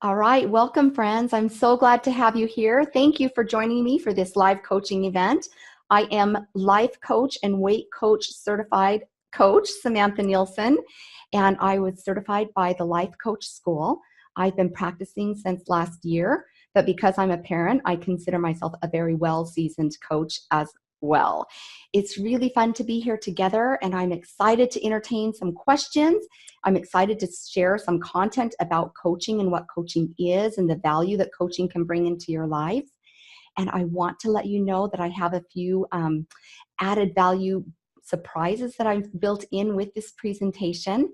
All right, welcome friends. I'm so glad to have you here. Thank you for joining me for this live coaching event. I am life coach and weight coach certified coach Samantha Nielsen, and I was certified by the Life Coach School. I've been practicing since last year, but because I'm a parent, I consider myself a very well-seasoned coach as well. It's really fun to be here together, and I'm excited to entertain some questions. I'm excited to share some content about coaching and what coaching is and the value that coaching can bring into your life. And I want to let you know that I have a few added value surprises that I've built in with this presentation.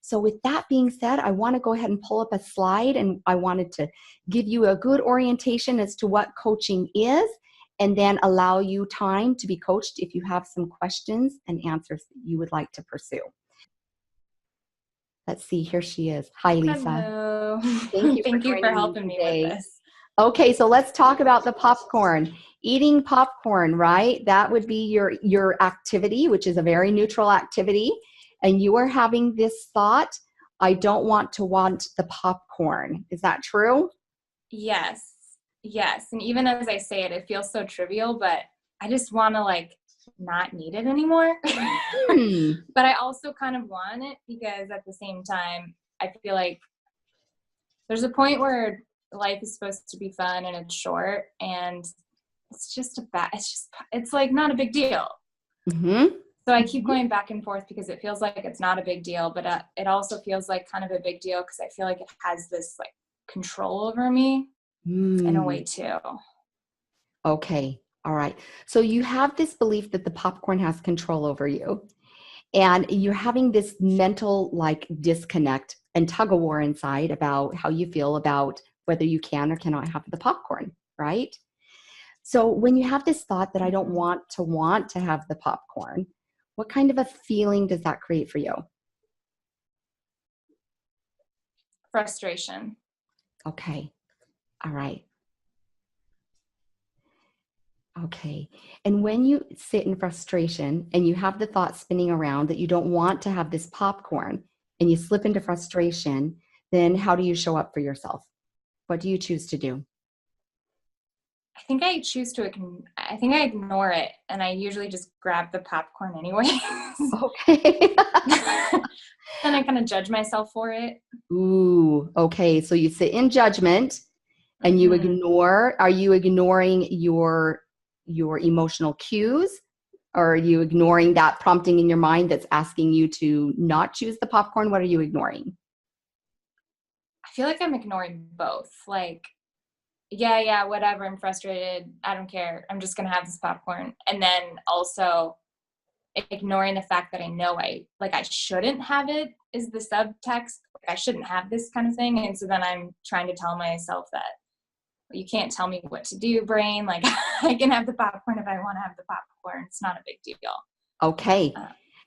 So with that being said, I want to go ahead and pull up a slide, and I wanted to give you a good orientation as to what coaching is, and then allow you time to be coached if you have some questions and answers that you would like to pursue. Let's see, here she is. Hi, Lisa. Hello. Thank you Thank you for joining helping me with today. this. Okay, so let's talk about the popcorn. Eating popcorn, right? That would be your activity, which is a very neutral activity. And you are having this thought, I don't want to want the popcorn. Is that true? Yes. Yes. And even as I say it, it feels so trivial, but I just want to not need it anymore. But I also kind of want it because at the same time, I feel like there's a point where life is supposed to be fun and it's short, and it's like not a big deal. Mm-hmm. So I keep going back and forth because it feels like it's not a big deal, but it also feels like kind of a big deal because I feel like it has this control over me in a way too. Okay. All right. So you have this belief that the popcorn has control over you, and you're having this mental disconnect and tug of war inside about how you feel about whether you can or cannot have the popcorn, right? So when you have this thought that I don't want to have the popcorn, what kind of a feeling does that create for you? Frustration. Okay. All right. Okay. And when you sit in frustration and you have the thought spinning around that you don't want to have this popcorn and you slip into frustration, then how do you show up for yourself? What do you choose to do? I think I ignore it, and I usually just grab the popcorn anyway. Okay. Then I kind of judge myself for it. Ooh, okay. So you sit in judgment and you ignore, are you ignoring your emotional cues? Or are you ignoring that prompting in your mind that's asking you to not choose the popcorn? What are you ignoring? I feel like I'm ignoring both. Yeah, whatever. I'm frustrated. I don't care. I'm just going to have this popcorn. And then also ignoring the fact that I know I shouldn't have it is the subtext. I shouldn't have this kind of thing. And so then I'm trying to tell myself that you can't tell me what to do, brain. I can have the popcorn if I want to have the popcorn. It's not a big deal. Okay.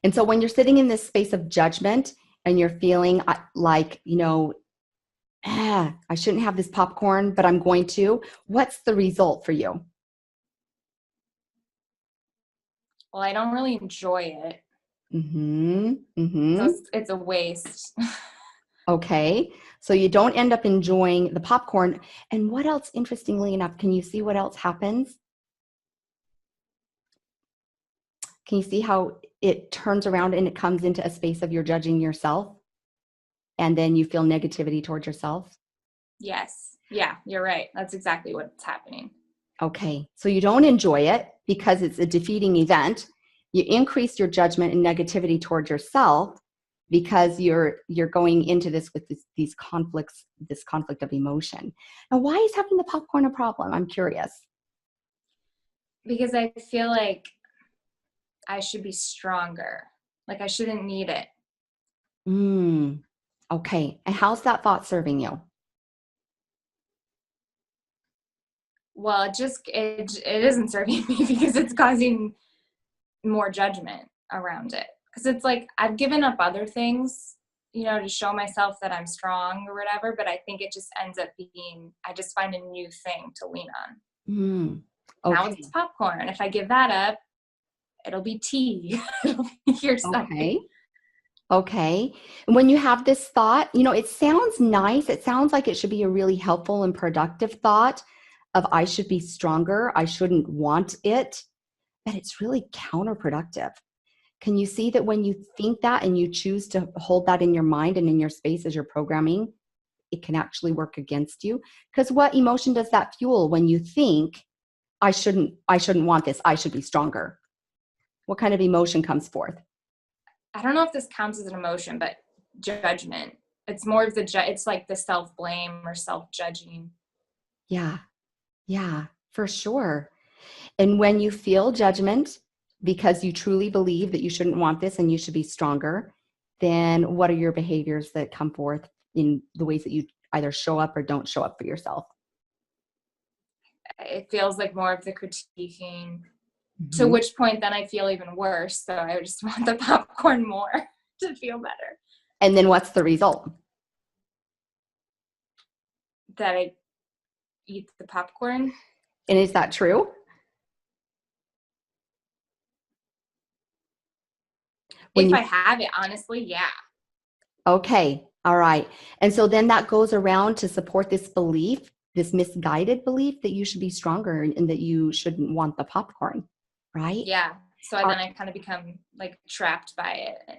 And so when you're sitting in this space of judgment and you're feeling I shouldn't have this popcorn, but I'm going to, what's the result for you? Well, I don't really enjoy it. So it's a waste. Okay. So you don't end up enjoying the popcorn. And what else, interestingly enough, can you see what else happens? Can you see how it turns around and it comes into a space of you're judging yourself? And then you feel negativity towards yourself? Yes. Yeah, you're right. That's exactly what's happening. Okay. So you don't enjoy it because it's a defeating event. You increase your judgment and negativity towards yourself because you're going into this with these conflicts, this conflict of emotion. Now, why is having the popcorn a problem? I'm curious. Because I feel like I should be stronger. I shouldn't need it. Okay. And how's that thought serving you? Well, it isn't serving me because it's causing more judgment around it. Because it's I've given up other things, to show myself that I'm strong or whatever, but I think it just ends up being, I just find a new thing to lean on. Okay. Now it's popcorn. If I give that up, it'll be tea. It'll be your side. Okay. Okay. And when you have this thought, it sounds nice. It sounds like it should be a really helpful and productive thought of I should be stronger. I shouldn't want it, but it's really counterproductive. Can you see that when you think that and you choose to hold that in your mind and in your space as you're programming, it can actually work against you? Because what emotion does that fuel when you think I shouldn't want this, I should be stronger? What kind of emotion comes forth? I don't know if this counts as an emotion, but judgment. It's more of it's like the self-blame or self-judging. Yeah. Yeah, for sure. And when you feel judgment because you truly believe that you shouldn't want this and you should be stronger, then what are your behaviors that come forth in the ways that you either show up or don't show up for yourself? It feels like more of the critiquing, to Mhm. which point then I feel even worse. So I just want the popcorn more to feel better. And then what's the result? That I eat the popcorn. And is that true? When If you I have it, honestly, yeah. Okay, all right. And so then that goes around to support this belief, this misguided belief that you should be stronger and that you shouldn't want the popcorn, right? Yeah. So Our, then I kind of become like trapped by it. And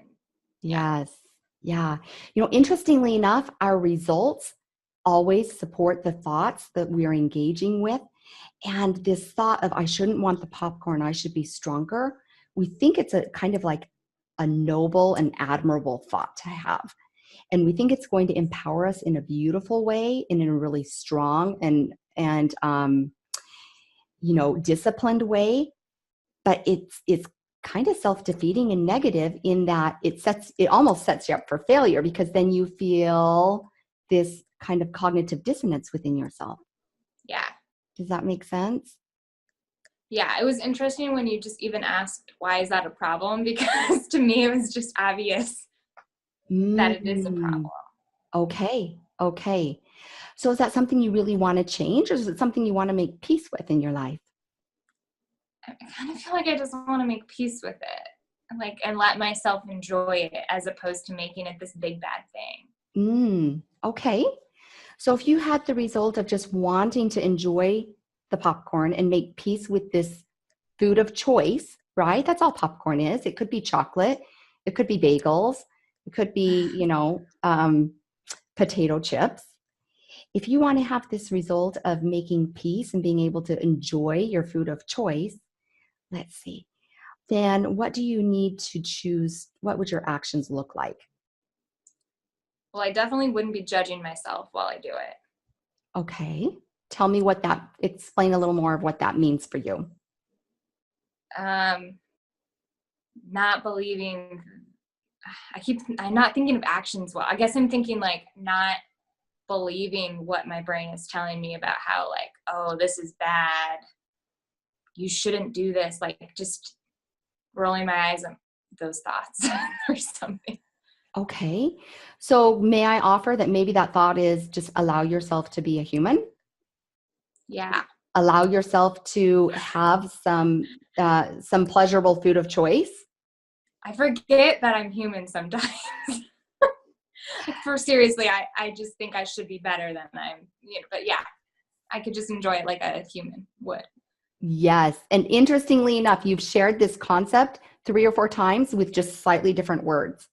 yeah. yes. Yeah. Interestingly enough, our results always support the thoughts that we are engaging with. And this thought of, I shouldn't want the popcorn, I should be stronger, we think it's a kind of like a noble and admirable thought to have. And we think it's going to empower us in a beautiful way and in a really strong and disciplined way. But it's kind of self-defeating and negative in that it almost sets you up for failure, because then you feel this kind of cognitive dissonance within yourself. Yeah. Does that make sense? Yeah. It was interesting when you just even asked, why is that a problem? Because to me, it was just obvious that it is a Mm, problem. okay. Okay. So is that something you really want to change, or is it something you want to make peace with in your life? I kind of feel like I just want to make peace with it. Like, and let myself enjoy it as opposed to making it this big bad thing. Okay. So if you had the result of just wanting to enjoy the popcorn and make peace with this food of choice, right? That's all popcorn is. It could be chocolate. It could be bagels. It could be, potato chips. If you want to have this result of making peace and being able to enjoy your food of choice, let's see, then what do you need to choose? What would your actions look like? Well, I definitely wouldn't be judging myself while I do it. Okay. Tell me explain a little more of what that means for you. Um, Not believing, I'm not thinking of actions well. I guess I'm thinking like not believing what my brain is telling me about how, like, oh, this is bad. You shouldn't do this. Like, just rolling my eyes at those thoughts or something. Okay. So may I offer that maybe that thought is just allow yourself to be a human? Yeah. Allow yourself to have some pleasurable food of choice. I forget that I'm human sometimes. Like, for seriously, I just think I should be better than but yeah, I could just enjoy it like a human would. Yes. And interestingly enough, you've shared this concept 3 or 4 times with just slightly different words,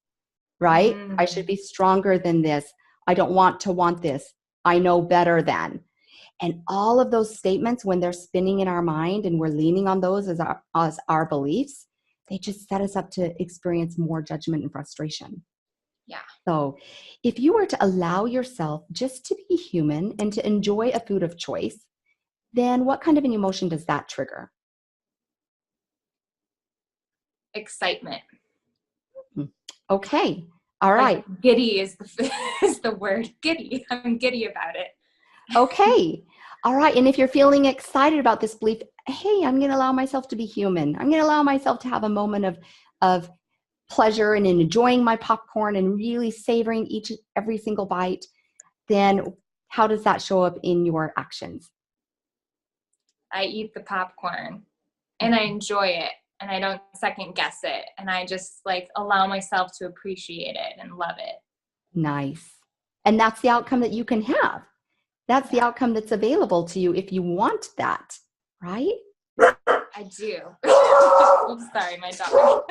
right? I should Mm. be stronger than this. I don't want to want this. I know better than. And all of those statements, when they're spinning in our mind and we're leaning on those as our beliefs, they just set us up to experience more judgment and frustration. Yeah. So if you were to allow yourself just to be human and to enjoy a food of choice, then what kind of an emotion does that trigger? Excitement. Okay. All Like, right. giddy is the is the word. Giddy. I'm giddy about it. Okay. All right. And if you're feeling excited about this belief, hey, I'm going to allow myself to be human. I'm going to allow myself to have a moment of pleasure and in enjoying my popcorn and really savoring every single bite. Then how does that show up in your actions? I eat the popcorn and I enjoy it. and I don't second guess it. And I just like allow myself to appreciate it and love it. Nice. And that's the outcome that you can have. That's the outcome that's available to you if you want that, right? I do. Oops, sorry, my dog.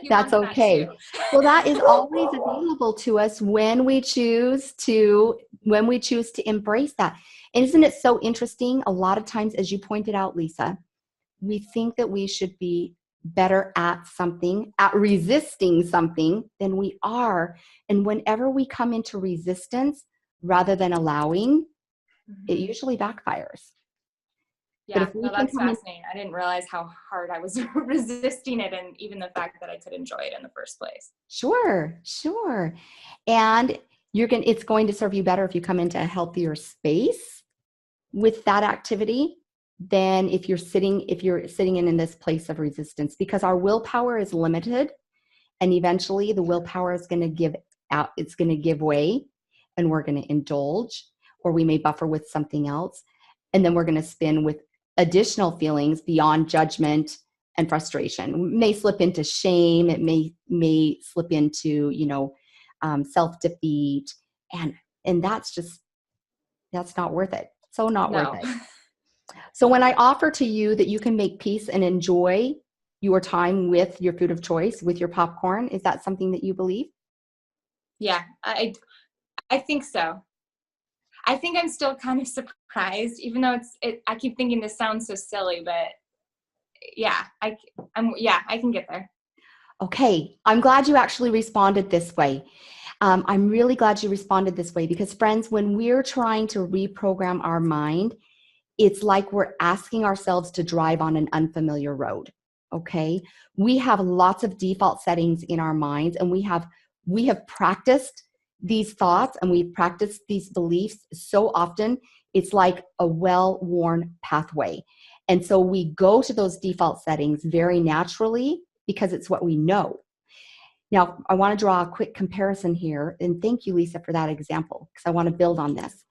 That's okay. Well, that is always available to us when we choose to embrace that. And isn't it so interesting? A lot of times, as you pointed out, Lisa, we think that we should be better at something, at resisting something than we are. And whenever we come into resistance rather than allowing, it usually backfires. Yeah, no, that's fascinating. I didn't realize how hard I was resisting it, and even the fact that I could enjoy it in the first place. Sure. And it's going to serve you better if you come into a healthier space with that activity than if you're sitting in this place of resistance, because our willpower is limited, and eventually the willpower is going to give out, it's going to give way, and we're going to indulge, or we may buffer with something else, and then we're going to spin with additional feelings beyond judgment and frustration. It may slip into shame. It may slip into, self-defeat. And that's not worth it. So not worth it. So when I offer to you that you can make peace and enjoy your time with your food of choice, with your popcorn, is that something that you believe? Yeah, I think so. I think I'm still kind of surprised, even though I keep thinking this sounds so silly, but yeah, I can get there. Okay. I'm glad you actually responded this way. I'm really glad you responded this way, because friends, when we're trying to reprogram our mind, it's like we're asking ourselves to drive on an unfamiliar road. Okay. We have lots of default settings in our minds, and we have practiced these thoughts and we've practiced these beliefs so often, it's like a well-worn pathway. And so we go to those default settings very naturally because it's what we know. Now, I want to draw a quick comparison here, and thank you, Lisa, for that example, because I want to build on this.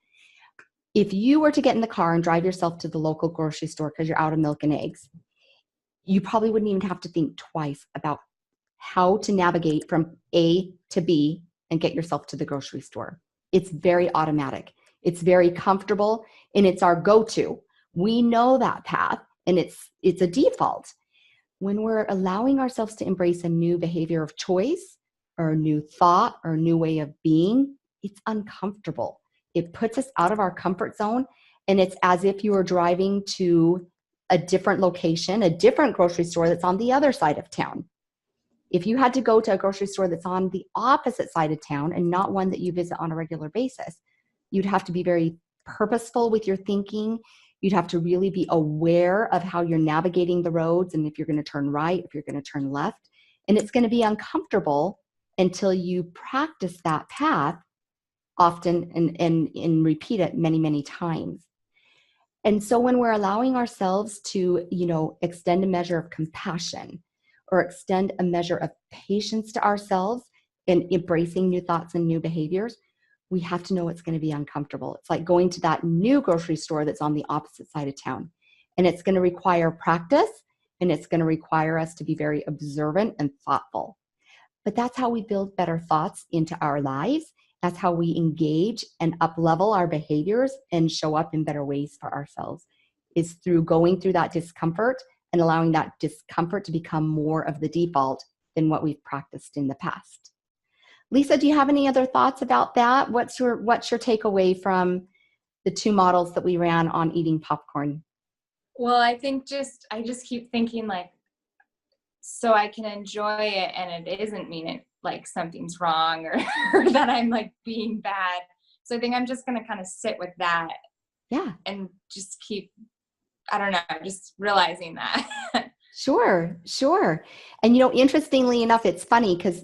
If you were to get in the car and drive yourself to the local grocery store because you're out of milk and eggs, you probably wouldn't even have to think twice about how to navigate from A to B and get yourself to the grocery store. It's very automatic. It's very comfortable, and it's our go-to. We know that path, and it's a default. When we're allowing ourselves to embrace a new behavior of choice or a new thought or a new way of being, it's uncomfortable. It puts us out of our comfort zone, and it's as if you were driving to a different location, a different grocery store that's on the other side of town. If you had to go to a grocery store that's on the opposite side of town and not one that you visit on a regular basis, you'd have to be very purposeful with your thinking. You'd have to really be aware of how you're navigating the roads, and if you're going to turn right, if you're going to turn left. And it's going to be uncomfortable until you practice that path often and repeat it many, many times. And so when we're allowing ourselves to, extend a measure of compassion or extend a measure of patience to ourselves in embracing new thoughts and new behaviors, we have to know it's going to be uncomfortable. It's like going to that new grocery store that's on the opposite side of town. And it's going to require practice, and it's going to require us to be very observant and thoughtful. But that's how we build better thoughts into our lives. That's how we engage and up-level our behaviors and show up in better ways for ourselves, is through going through that discomfort and allowing that discomfort to become more of the default than what we've practiced in the past. Lisa, do you have any other thoughts about that? What's your takeaway from the two models that we ran on eating popcorn? Well, I think I just keep thinking like, so I can enjoy it and it isn't mean it like something's wrong or that I'm like being bad. So I think I'm just going to kind of sit with that. Yeah. And just keep, I don't know, just realizing that. Sure. And, interestingly enough, it's funny because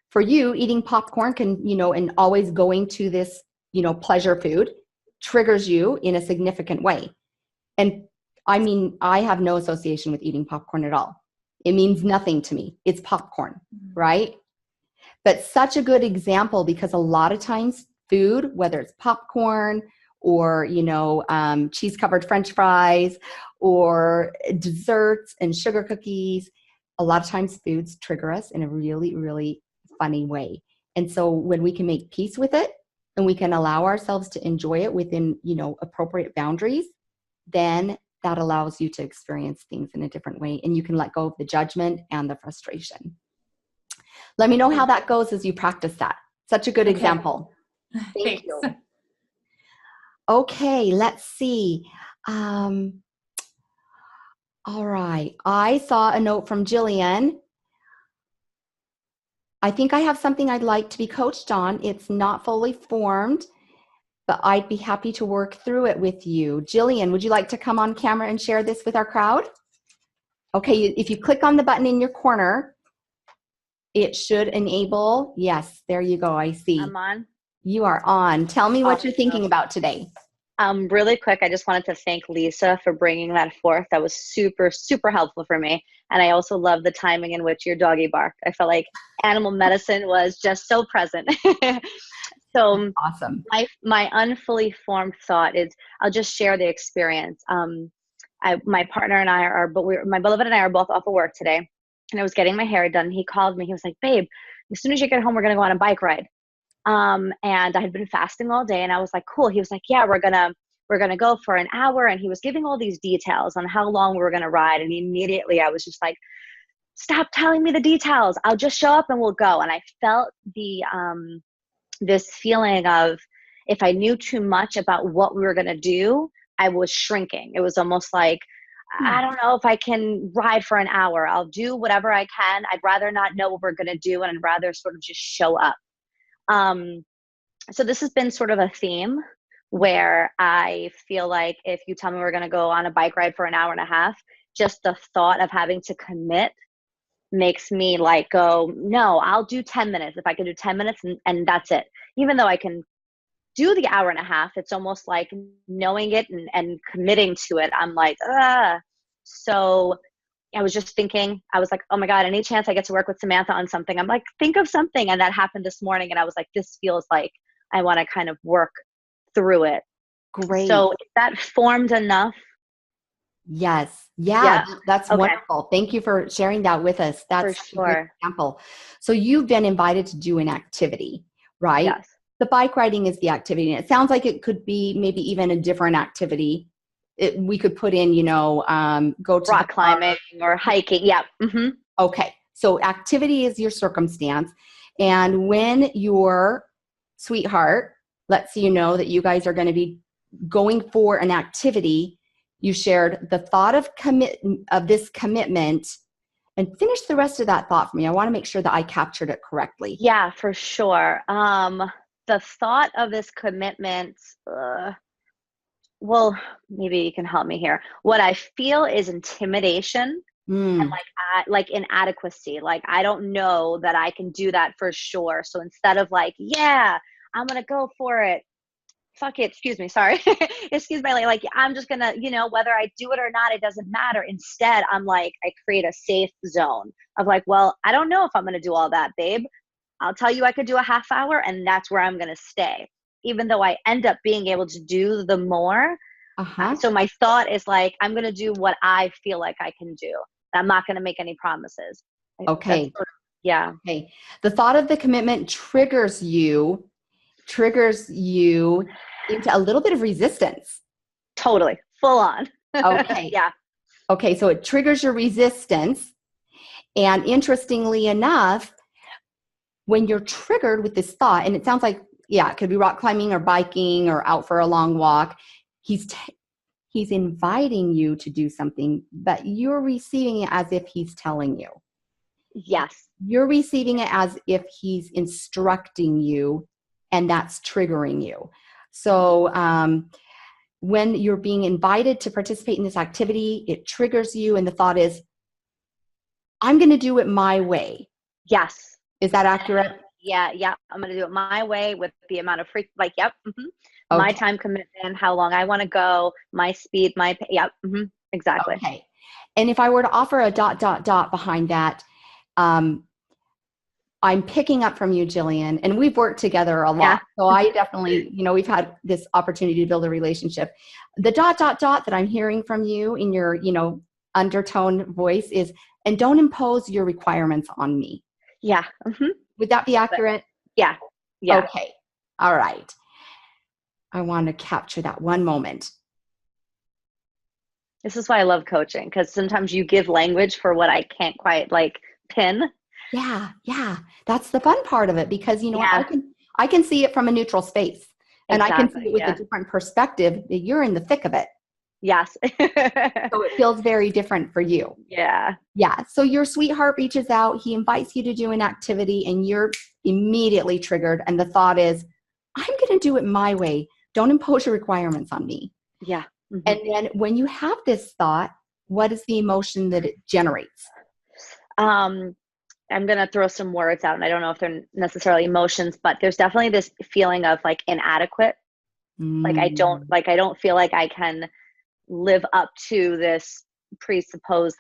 for you, eating popcorn can, and always going to this, pleasure food triggers you in a significant way. And I mean, I have no association with eating popcorn at all. It means nothing to me. It's popcorn, right? But such a good example, because a lot of times food, whether it's popcorn or, cheese-covered French fries or desserts and sugar cookies, a lot of times foods trigger us in a really, really funny way. And so when we can make peace with it and we can allow ourselves to enjoy it within, appropriate boundaries, then that allows you to experience things in a different way, and you can let go of the judgment and the frustration. Let me know how that goes as you practice that. Such a good example. Thank you. Okay, let's see. All right. I saw a note from Jillian. I think I have something I'd like to be coached on. It's not fully formed, but I'd be happy to work through it with you. Jillian, would you like to come on camera and share this with our crowd? Okay, if you click on the button in your corner, it should enable. Yes, there you go. I see. I'm on. You are on. Tell me what you're thinking about today. Really quick, I just wanted to thank Lisa for bringing that forth. That was super, super helpful for me. And I also love the timing in which your doggy barked. I felt like animal medicine was just so present. So awesome. My unfully formed thought is, I'll just share the experience. My partner and I my beloved and I are both off of work today. And I was getting my hair done. He called me. He was like, babe, as soon as you get home, we're going to go on a bike ride. And I had been fasting all day, and I was like, cool. He was like, yeah, we're gonna go for an hour. And he was giving all these details on how long we were gonna ride. And immediately I was just like, stop telling me the details. I'll just show up and we'll go. And I felt this feeling of, if I knew too much about what we were gonna do, I was shrinking. It was almost like, I don't know if I can ride for an hour. I'll do whatever I can. I'd rather not know what we're gonna do, and I'd rather sort of just show up. So this has been sort of a theme where I feel like if you tell me we're going to go on a bike ride for an hour and a half, just the thought of having to commit makes me like go, no, I'll do 10 minutes. If I can do 10 minutes and that's it. Even though I can do the hour and a half, it's almost like knowing it and committing to it. I'm like, So I was just thinking, I was like, oh my God, any chance I get to work with Samantha on something? I'm like, think of something. And that happened this morning. And I was like, this feels like I want to kind of work through it. Great. So is that formed enough? Yes. Yeah. That's wonderful. Thank you for sharing that with us. That's for sure. A good example. So you've been invited to do an activity, right? Yes. The bike riding is the activity. And it sounds like it could be maybe even a different activity. We could put in, go to rock climbing or hiking. Yeah. Mm-hmm. Okay. So activity is your circumstance. And when your sweetheart lets you know that you guys are going to be going for an activity, you shared the thought of this commitment, and finish the rest of that thought for me. I want to make sure that I captured it correctly. Yeah, for sure. The thought of this commitment, well, maybe you can help me here. What I feel is intimidation and like inadequacy. Like, I don't know that I can do that for sure. So instead of like, yeah, I'm going to go for it. Fuck it. Excuse me. Sorry. Excuse me. Like, I'm just going to, whether I do it or not, it doesn't matter. Instead, I'm like, I create a safe zone of like, well, I don't know if I'm going to do all that, babe. I'll tell you I could do a half hour, and that's where I'm going to stay, even though I end up being able to do the more. So my thought is like, I'm going to do what I feel like I can do. I'm not going to make any promises. Okay. Yeah. Okay. The thought of the commitment triggers you into a little bit of resistance. Totally. Full on. Okay. Yeah. Okay. So it triggers your resistance. And interestingly enough, when you're triggered with this thought, and it sounds like, it could be rock climbing or biking or out for a long walk, he's inviting you to do something, but you're receiving it as if he's telling you. Yes. You're receiving it as if he's instructing you, and that's triggering you. So when you're being invited to participate in this activity, it triggers you, and the thought is, I'm going to do it my way. Yes. Is that accurate? Yeah. I'm going to do it my way with the amount of yep. Mm-hmm. Okay. My time commitment, how long I want to go, my speed, yep. Mm-hmm. Exactly. Okay. And if I were to offer a ... behind that, I'm picking up from you, Jillian, and we've worked together a lot. Yeah. So I definitely, we've had this opportunity to build a relationship. The ... that I'm hearing from you in your, undertone voice is, And don't impose your requirements on me. Yeah. Would that be accurate? Yeah. Yeah. Okay. All right. I want to capture that one moment. This is why I love coaching, because sometimes you give language for what I can't quite like pin. Yeah. That's the fun part of it, because Yeah. I can see it from a neutral space, and I can see it with Yeah. a different perspective. You're in the thick of it. Yes. So it feels very different for you. Yeah. Yeah. So your sweetheart reaches out, he invites you to do an activity, and you're immediately triggered. And the thought is, I'm going to do it my way. Don't impose your requirements on me. Yeah. And then when you have this thought, what is the emotion that it generates? I'm going to throw some words out, and I don't know if they're necessarily emotions, but there's definitely this feeling of like inadequate. Like I don't feel like I can live up to this presupposed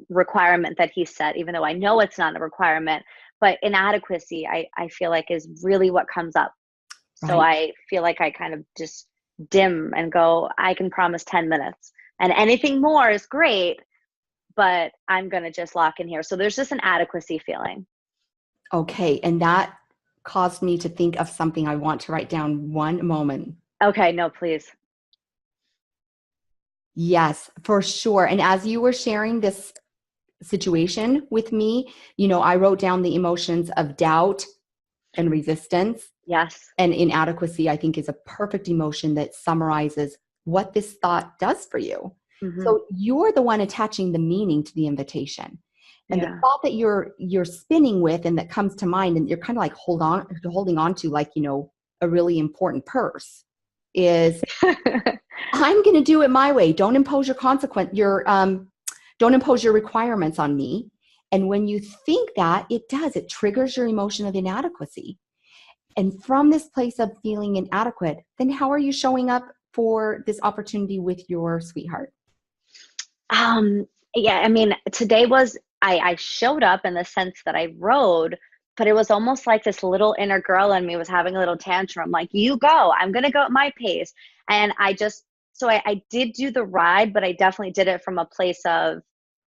requirement that he set, even though I know it's not a requirement. But inadequacy, I feel like, is really what comes up. So I feel like I kind of just dim and go, I can promise 10 minutes, and anything more is great, but I'm going to just lock in here. So there's just an adequacy feeling. Okay. And that caused me to think of something I want to write down. One moment. Okay. No, please. Yes, for sure. And as you were sharing this situation with me, I wrote down the emotions of doubt and resistance. Yes. And inadequacy, I think, is a perfect emotion that summarizes what this thought does for you. So you're the one attaching the meaning to the invitation. And the thought that you're spinning with and that comes to mind, and you're kind of like holding on to, like, a really important purse, is I'm going to do it my way. Don't impose don't impose your requirements on me. And when you think that, it triggers your emotion of inadequacy. And from this place of feeling inadequate, then how are you showing up for this opportunity with your sweetheart? Yeah, I mean, today was, I showed up in the sense that I rode, but it was almost like this little inner girl in me was having a little tantrum. Like, you go, I'm going to go at my pace. And I did do the ride, but I definitely did it from a place of,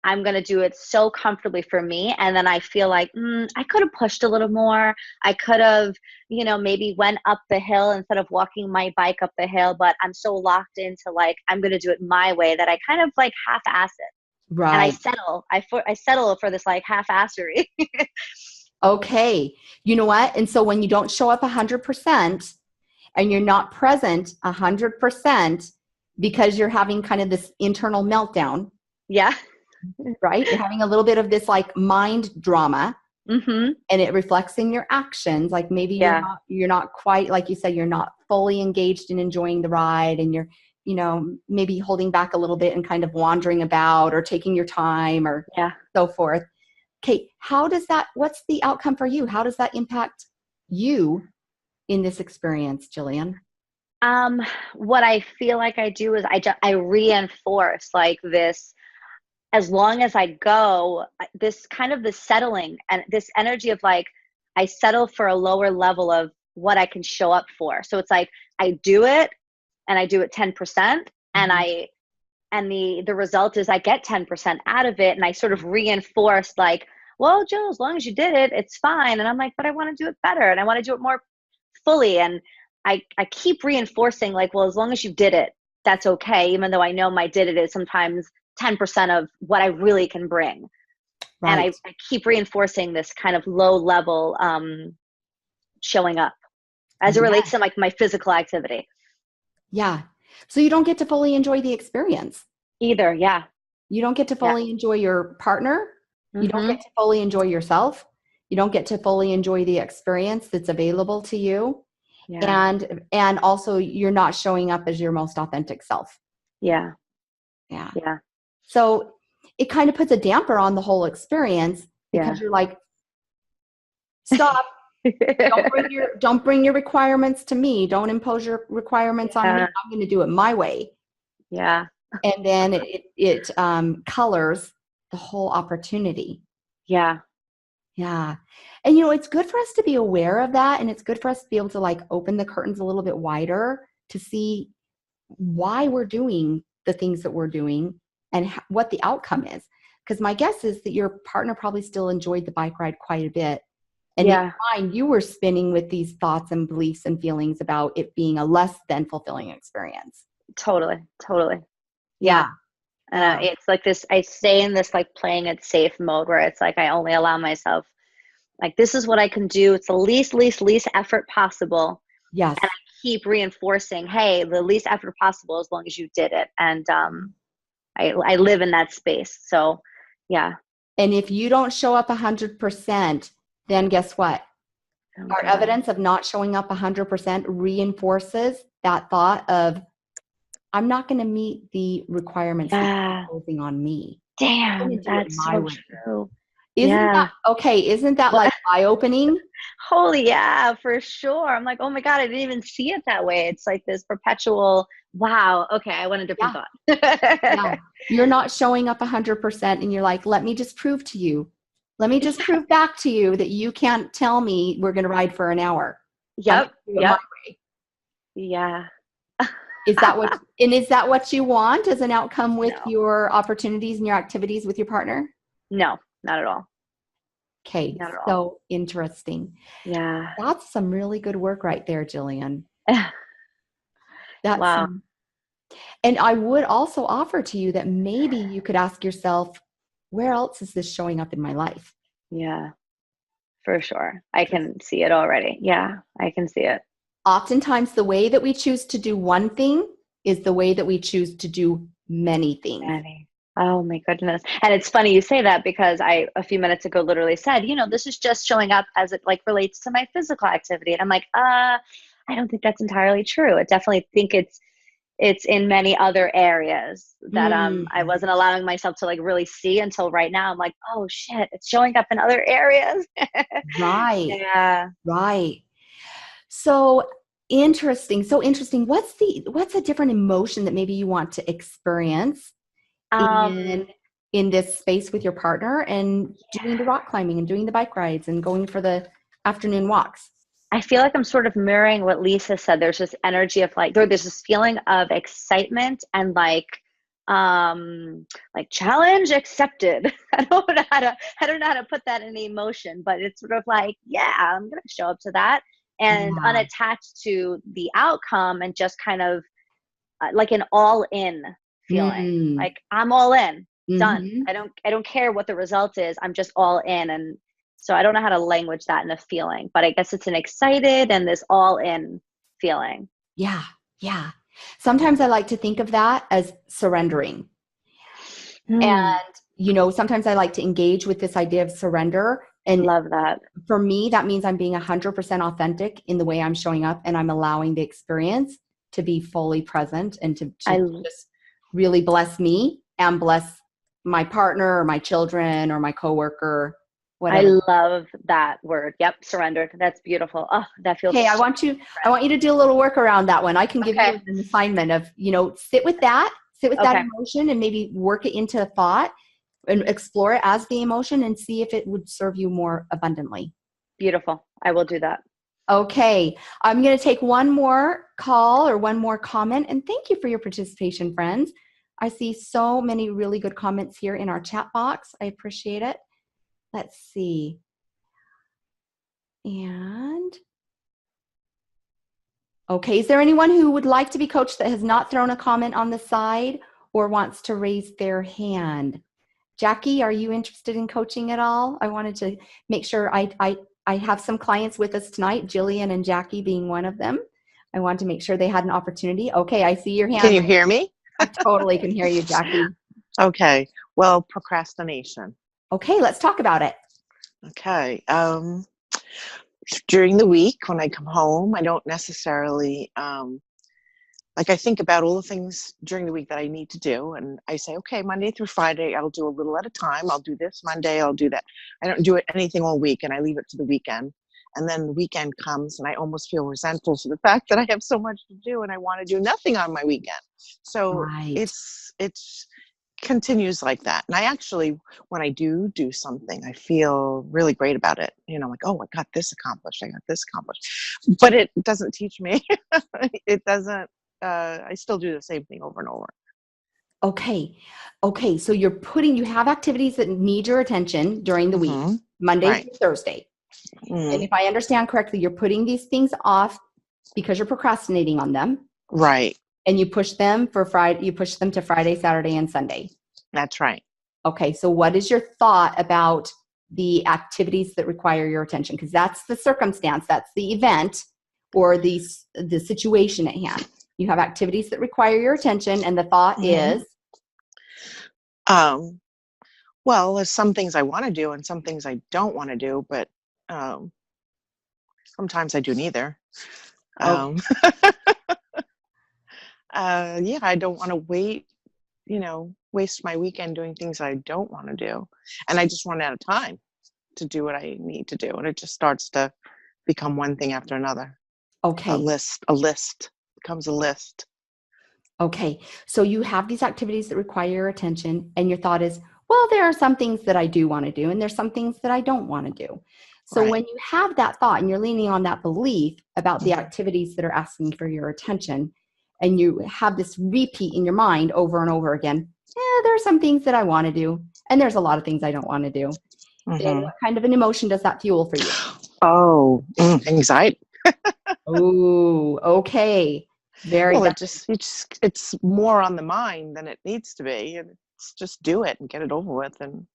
I'm going to do it so comfortably for me. And then I feel like, I could have pushed a little more. I could have, maybe went up the hill instead of walking my bike up the hill, but I'm so locked into like, I'm going to do it my way, that I kind of like half-ass it. Right. And I settle for this like half-assery. Okay. You know what? And so when you don't show up 100% and you're not present 100% because you're having kind of this internal meltdown. Yeah. Right? You're having a little bit of this like mind drama, and it reflects in your actions. Like maybe you're not quite, like you said, you're not fully engaged in enjoying the ride, and you're, maybe holding back a little bit and kind of wandering about or taking your time or so forth. Okay. What's the outcome for you? How does that impact you in this experience, Jillian? What I feel like I do is I reinforce like this. As long as I go, this kind of the settling and this energy of like, I settle for a lower level of what I can show up for. So it's like, I do it and I do it 10%, and the result is I get 10% out of it. And I sort of reinforce like, well, Jill, as long as you did it, it's fine. And I'm like, but I want to do it better, and I want to do it more fully. And I keep reinforcing like, well, as long as you did it, that's okay. Even though I know my did it is sometimes 10% of what I really can bring. Right. And I keep reinforcing this kind of low level showing up as it relates to like my physical activity. Yeah. So you don't get to fully enjoy the experience either. Yeah. You don't get to fully enjoy your partner. You don't get to fully enjoy yourself. You don't get to fully enjoy the experience that's available to you. Yeah. And also you're not showing up as your most authentic self. Yeah. Yeah. Yeah. So it kind of puts a damper on the whole experience, because you're like, stop. Don't bring your requirements to me. Don't impose your requirements on me. I'm going to do it my way. Yeah. And then it colors the whole opportunity. Yeah. Yeah. And it's good for us to be aware of that. And it's good for us to be able to like open the curtains a little bit wider to see why we're doing the things that we're doing and what the outcome is. because my guess is that your partner probably still enjoyed the bike ride quite a bit. And in Yeah. your mind, you were spinning with these thoughts and beliefs and feelings about it being a less than fulfilling experience. Totally. Yeah. And it's like this, I stay in this like playing it safe mode where it's like I only allow myself, like, this is what I can do. It's the least effort possible. Yes. And I keep reinforcing, hey, the least effort possible as long as you did it. And I live in that space. So yeah. And if you don't show up 100%, then guess what? Oh, Our God. evidence of not showing up 100% reinforces that thought of, I'm not going to meet the requirements that you're imposing on me. I'm Damn, gonna do it that's my so way. true. Isn't that like eye-opening? Holy, yeah, for sure. I'm like, oh my God, I didn't even see it that way. It's like this perpetual, wow, okay, I went a different thought. Yeah. You're not showing up 100% and you're like, let me just prove to you. Let me just prove back to you that you can't tell me we're going to ride for an hour. Yep. My way. Yeah. Is that what you want as an outcome with your opportunities and your activities with your partner? No, not at all. Okay. Not at all. So interesting. Yeah. That's some really good work right there, Jillian. Wow. And I would also offer to you that maybe you could ask yourself, where else is this showing up in my life? Yeah, for sure. I can see it already. Yeah, I can see it. Oftentimes, the way that we choose to do one thing is the way that we choose to do many things. Oh my goodness. And it's funny you say that because I, a few minutes ago, literally said, this is just showing up as it like relates to my physical activity. And I'm like, I don't think that's entirely true. I definitely think it's in many other areas that I wasn't allowing myself to like really see until right now. I'm like, oh shit, it's showing up in other areas. Right. Yeah. Right. So interesting. What's a different emotion that maybe you want to experience in this space with your partner and doing the rock climbing and doing the bike rides and going for the afternoon walks? I feel like I'm sort of mirroring what Lisa said. There's this energy of like, there's this feeling of excitement and like challenge accepted. I don't know how to put that in emotion, but it's sort of like, yeah, I'm going to show up to that and unattached to the outcome and just kind of like an all in feeling. Like I'm all in, done. I don't care what the result is. I'm just all in. And so I don't know how to language that in a feeling, but I guess it's an excited and this all in feeling. Yeah. Yeah. Sometimes I like to think of that as surrendering. And, sometimes I like to engage with this idea of surrender. And love that. For me, that means I'm being 100% authentic in the way I'm showing up, and I'm allowing the experience to be fully present and to just really bless me and bless my partner or my children or my coworker. Whatever. I love that word. Yep. Surrendered. That's beautiful. Oh, that feels I want you to do a little work around that one. I can give you an assignment of, sit with that emotion and maybe work it into a thought and explore it as the emotion and see if it would serve you more abundantly. Beautiful. I will do that. Okay. I'm going to take one more call or one more comment, and thank you for your participation, friends. I see so many really good comments here in our chat box. I appreciate it. Let's see. And okay, is there anyone who would like to be coached that has not thrown a comment on the side or wants to raise their hand? Jackie, are you interested in coaching at all? I wanted to make sure I have some clients with us tonight, Jillian and Jackie being one of them. I wanted to make sure they had an opportunity. Okay, I see your hand. Can you hear me? I totally can hear you, Jackie. Okay, well, procrastination. Okay, let's talk about it. Okay. During the week when I come home, I don't necessarily, I think about all the things during the week that I need to do. And I say, okay, Monday through Friday, I'll do a little at a time. I'll do this Monday, I'll do that. I don't do anything all week and I leave it to the weekend. And then the weekend comes and I almost feel resentful for the fact that I have so much to do and I want to do nothing on my weekend. So it's continues like that. And I actually, when I do something, I feel really great about it. Like, oh, I got this accomplished. I got this accomplished. But it doesn't teach me. It doesn't, I still do the same thing over and over. Okay. Okay. So you have activities that need your attention during the week, Monday Right. through Thursday. Mm. And if I understand correctly, you're putting these things off because you're procrastinating on them. Right. And you push them to Friday, Saturday, and Sunday. That's right. Okay. So what is your thought about the activities that require your attention? Because that's the circumstance, that's the event or the situation at hand. You have activities that require your attention, and the thought is, well, there's some things I want to do and some things I don't want to do, but sometimes I do neither. okay. Yeah, I don't want to waste my weekend doing things I don't want to do. And I just run out of time to do what I need to do. And it just starts to become one thing after another. Okay. A list becomes a list. Okay. So you have these activities that require your attention, and your thought is, well, there are some things that I do want to do, and there's some things that I don't want to do. So Right. when you have that thought and you're leaning on that belief about the activities that are asking for your attention, and you have this repeat in your mind over and over again, there are some things that I want to do, and there's a lot of things I don't want to do. Then what kind of an emotion does that fuel for you? Oh, anxiety. Oh, okay. Very Well, it's more on the mind than it needs to be, and it's just do it and get it over with and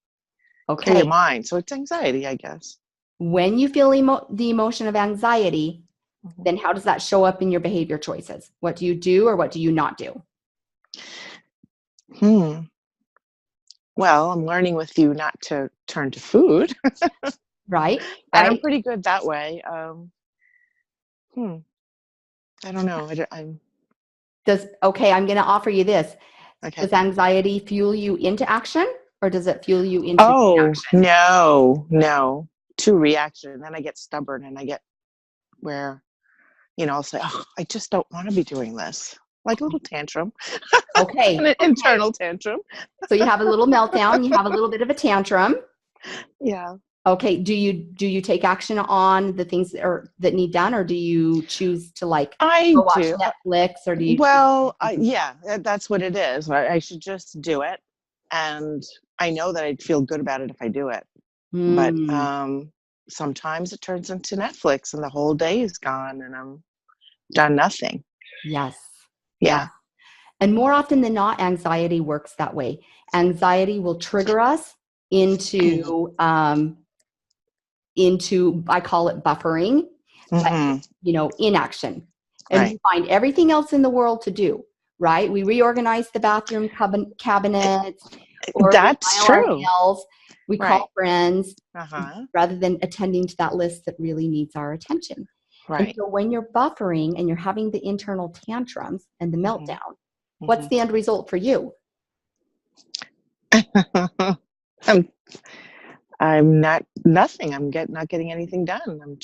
clear your mind. So it's anxiety, I guess. When you feel the emotion of anxiety, then how does that show up in your behavior choices? What do you do or what do you not do? Well, I'm learning with you not to turn to food. Right. And I'm pretty good that way. I don't know. I'm I'm going to offer you this. okay. Does anxiety fuel you into action, or does it fuel you into reaction? No. To reaction. Then I get stubborn and I get where, I'll say, oh, I just don't want to be doing this. Like a little tantrum. Okay. An internal tantrum. So you have a little meltdown, you have a little bit of a tantrum. Yeah. Okay. Do you take action on the things that need done, or do you choose to go watch Netflix, or do you? Well, yeah, that's what it is. I should just do it, and I know that I'd feel good about it if I do it. But sometimes it turns into Netflix, and the whole day is gone, and I'm done nothing. Yes. Yeah. And more often than not, anxiety works that way. Anxiety will trigger us into I call it buffering, inaction. And we find everything else in the world to do, right? We reorganize the bathroom cabinets. Or that's true. Nails, we call friends rather than attending to that list that really needs our attention. Right. And so when you're buffering and you're having the internal tantrums and the meltdown, what's the end result for you? I'm nothing. I'm not getting anything done.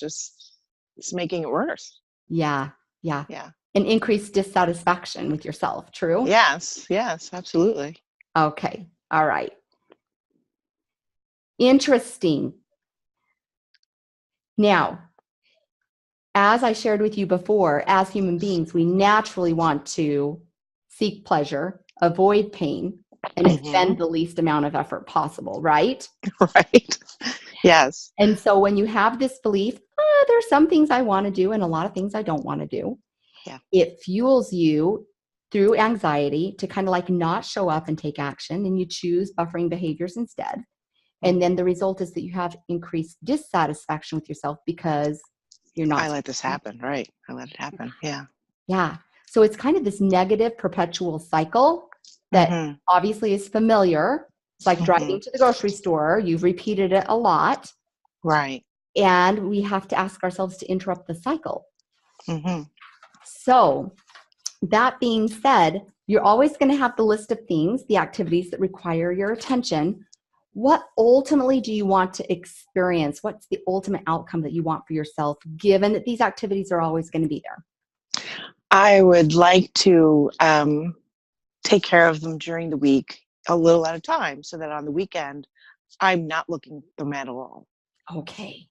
It's making it worse. Yeah. An increased dissatisfaction with yourself, true? Yes, absolutely. Okay. All right. Interesting. Now, as I shared with you before, as human beings, we naturally want to seek pleasure, avoid pain, and expend the least amount of effort possible, right? Right. Yes. And so when you have this belief, there's some things I want to do and a lot of things I don't want to do, it fuels you through anxiety to kind of not show up and take action, and you choose buffering behaviors instead. And then the result is that you have increased dissatisfaction with yourself because you're not. I let this happen, right? I let it happen. Yeah. Yeah. So it's kind of this negative perpetual cycle that obviously is familiar. It's like driving to the grocery store. You've repeated it a lot. Right. And we have to ask ourselves to interrupt the cycle. So that being said, you're always going to have the list of things, the activities that require your attention. What ultimately do you want to experience? What's the ultimate outcome that you want for yourself, given that these activities are always going to be there? I would like to take care of them during the week a little at a time, so that on the weekend, I'm not looking at them at all. Okay.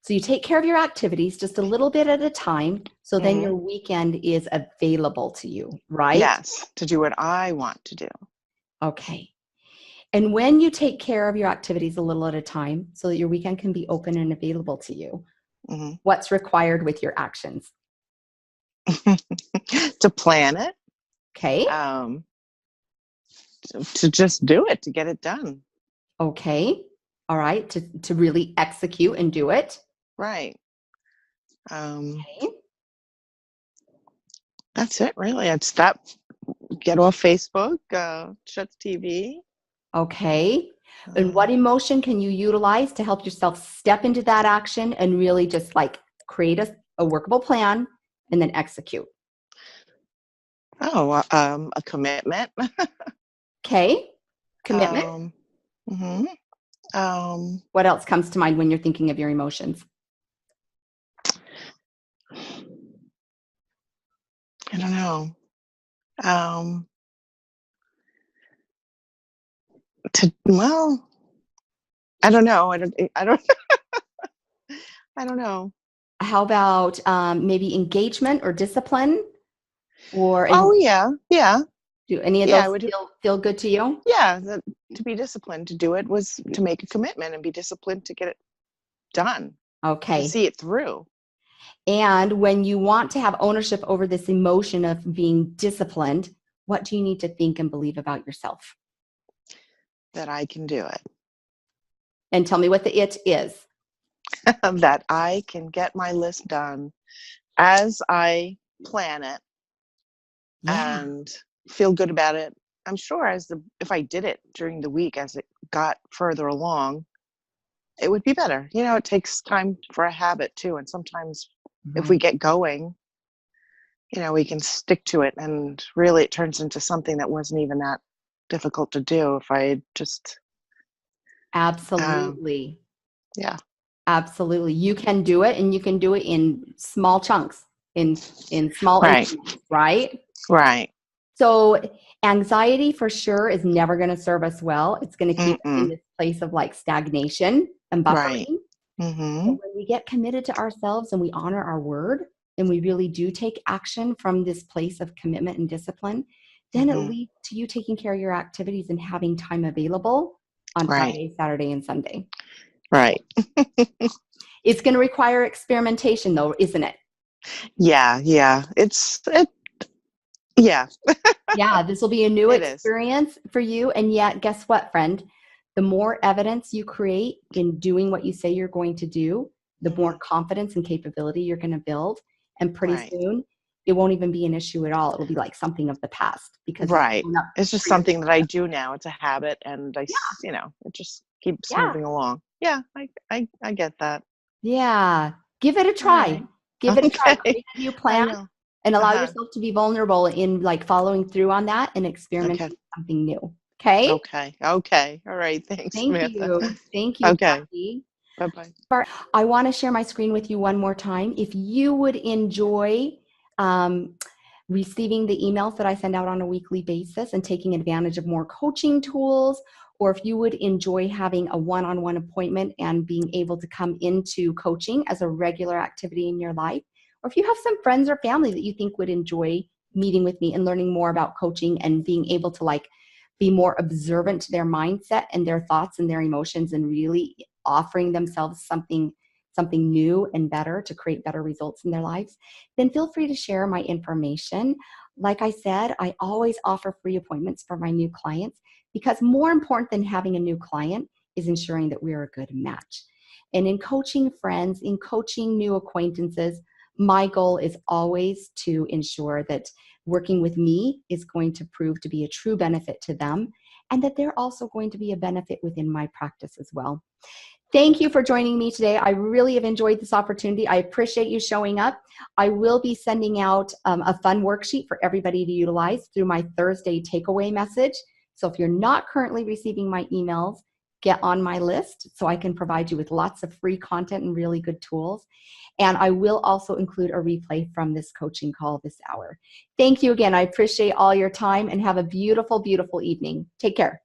So you take care of your activities just a little bit at a time. So then Mhm. your weekend is available to you, right? Yes, to do what I want to do. Okay. And when you take care of your activities a little at a time so that your weekend can be open and available to you, Hmm. what's required with your actions? To plan it, Okay. um, to just do it, to get it done. Okay. All right. To really execute and do it. Right. Um, Okay. that's it, really. I'd stop, get off Facebook, shut the TV. Okay. And what emotion can you utilize to help yourself step into that action and really just like create a workable plan and then execute? A commitment. Okay. Commitment. um, mhm. um, What else comes to mind when you're thinking of your emotions? I don't know. Um, well, I don't know. I don't know. How about maybe engagement or discipline? Or Oh and yeah, yeah, do any of yeah. those I would. feel good to you? Yeah, to be disciplined to do it was to make a commitment and be disciplined to get it done, to Okay. see it through. And when you want to have ownership over this emotion of being disciplined, what do you need to think and believe about yourself? That I can do it. And tell me what the it is. That I can get my list done as I plan it Yeah. and feel good about it. I'm sure if I did it during the week as it got further along, it would be better. It takes time for a habit too, and sometimes if we Right. get going, we can stick to it, and really it turns into something that wasn't even that difficult to do if I had just um, Absolutely. yeah. Absolutely. You can do it, and you can do it in small chunks, in small Right. increments, right? Right. So anxiety for sure is never going to serve us well. It's going to keep us in Mm-mm. this place of like stagnation and Right. buffering. Mm-hmm. But when we get committed to ourselves and we honor our word and we really do take action from this place of commitment and discipline, then it Mm-hmm. leads to you taking care of your activities and having time available on Right. Friday, Saturday, and Sunday. Right. It's going to require experimentation though, isn't it? Yeah. Yeah. Yeah. Yeah, this will be a new It is. experience for you. And yet, guess what, friend? The more evidence you create in doing what you say you're going to do, the more Mhm. confidence and capability you're going to build. And pretty Right. soon, it won't even be an issue at all. It'll be like something of the past because you've Right. shown up It's just for your something that I do now. It's a habit, and it just keeps yeah, moving along. Yeah, I get that. yeah. Give it a All try. right. Give it a try. Okay. Create a new I plan will. and allow Uh-huh. yourself to be vulnerable in like following through on that and Okay. experimenting with something new. Okay? Okay. Okay. All right. Thanks, Thank Samantha. you. Thank you, Okay. Jackie. Bye-bye. I want to share my screen with you one more time. If you would enjoy um, receiving the emails that I send out on a weekly basis and taking advantage of more coaching tools, or if you would enjoy having a one-on-one appointment and being able to come into coaching as a regular activity in your life, or if you have some friends or family that you think would enjoy meeting with me and learning more about coaching and being able to like be more observant to their mindset and their thoughts and their emotions and really offering themselves something new and better to create better results in their lives, then feel free to share my information. Like I said, I always offer free appointments for my new clients because more important than having a new client is ensuring that we're a good match. And in coaching friends, in coaching new acquaintances, my goal is always to ensure that working with me is going to prove to be a true benefit to them and that they're also going to be a benefit within my practice as well. Thank you for joining me today. I really have enjoyed this opportunity. I appreciate you showing up. I will be sending out a fun worksheet for everybody to utilize through my Thursday takeaway message. So if you're not currently receiving my emails, get on my list so I can provide you with lots of free content and really good tools. And I will also include a replay from this coaching call this hour. Thank you again. I appreciate all your time and have a beautiful, beautiful evening. Take care.